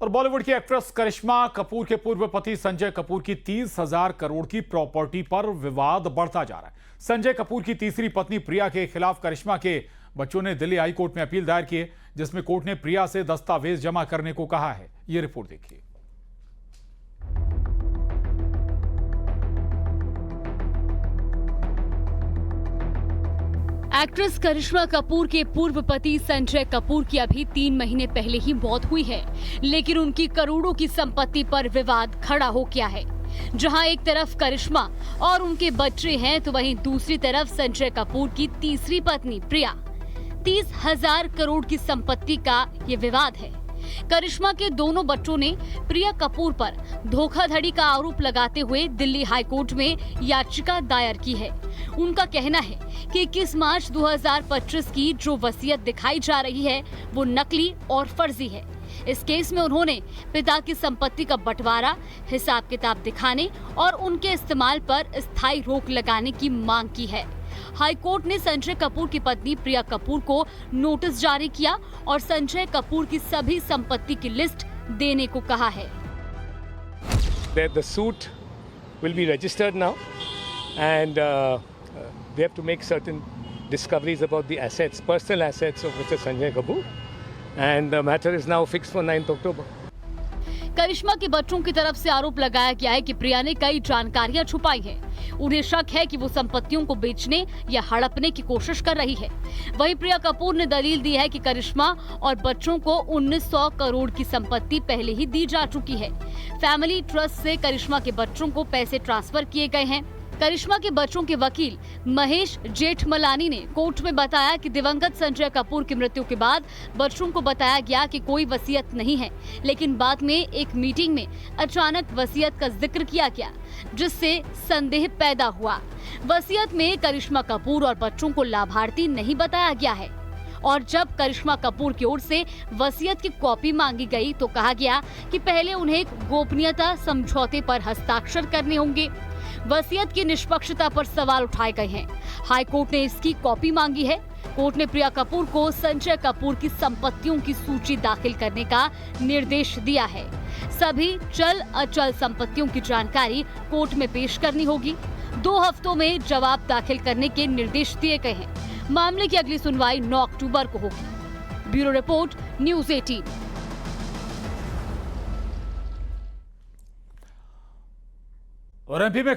और बॉलीवुड की एक्ट्रेस करिश्मा कपूर के पूर्व पति संजय कपूर की 30,000 करोड़ की प्रॉपर्टी पर विवाद बढ़ता जा रहा है। संजय कपूर की तीसरी पत्नी प्रिया के खिलाफ करिश्मा के बच्चों ने दिल्ली हाई कोर्ट में अपील दायर की है, जिसमें कोर्ट ने प्रिया से दस्तावेज जमा करने को कहा है। यह रिपोर्ट देखिए। एक्ट्रेस करिश्मा कपूर के पूर्व पति संजय कपूर की अभी 3 महीने पहले ही मौत हुई है, लेकिन उनकी करोड़ों की संपत्ति पर विवाद खड़ा हो गया है। जहां एक तरफ करिश्मा और उनके बच्चे हैं, तो वहीं दूसरी तरफ संजय कपूर की तीसरी पत्नी प्रिया। 30,000 करोड़ की संपत्ति का ये विवाद है। करिश्मा के दोनों बच्चों ने प्रिया कपूर पर धोखाधड़ी का आरोप लगाते हुए दिल्ली हाई कोर्ट में याचिका दायर की है। उनका कहना है कि 21 मार्च 2025 की जो वसीयत दिखाई जा रही है वो नकली और फर्जी है। इस केस में उन्होंने पिता की संपत्ति का बंटवारा, हिसाब किताब दिखाने और उनके इस्तेमाल पर स्थायी रोक लगाने की मांग की है। हाई कोर्ट ने संजय कपूर की पत्नी प्रिया कपूर को नोटिस जारी किया और संजय कपूर की सभी संपत्ति की लिस्ट देने को कहा है। The suit will be registered now, and they have to make certain discoveries about the assets, personal assets of Mr. Sanjay Kapoor, and the matter is now fixed for 9th October. करिश्मा के बच्चों की तरफ से आरोप लगाया गया है कि प्रिया ने कई जानकारियां छुपाई हैं। उन्हें शक है कि वो संपत्तियों को बेचने या हड़पने की कोशिश कर रही है। वहीं प्रिया कपूर ने दलील दी है कि करिश्मा और बच्चों को 1900 करोड़ की संपत्ति पहले ही दी जा चुकी है। फैमिली ट्रस्ट से करिश्मा के बच्चों को पैसे ट्रांसफर किए गए हैं। करिश्मा के बच्चों के वकील महेश जेठमलानी ने कोर्ट में बताया कि दिवंगत संजय कपूर की मृत्यु के बाद बच्चों को बताया गया कि कोई वसीयत नहीं है, लेकिन बाद में एक मीटिंग में अचानक वसीयत का जिक्र किया गया, जिससे संदेह पैदा हुआ। वसीयत में करिश्मा कपूर और बच्चों को लाभार्थी नहीं बताया गया है और जब करिश्मा कपूर की ओर से वसीयत की कॉपी मांगी गई तो कहा गया कि पहले उन्हें गोपनीयता समझौते पर हस्ताक्षर करने होंगे। वसीयत की निष्पक्षता पर सवाल उठाए गए हैं। हाई कोर्ट ने इसकी कॉपी मांगी है। कोर्ट ने प्रिया कपूर को संजय कपूर की संपत्तियों की सूची दाखिल करने का निर्देश दिया है। सभी चल अचल संपत्तियों की जानकारी कोर्ट में पेश करनी होगी। 2 हफ्तों में जवाब दाखिल करने के निर्देश दिए गए हैं। मामले की अगली सुनवाई 9 अक्टूबर को होगी। Bureau report, news 18। और एमपी में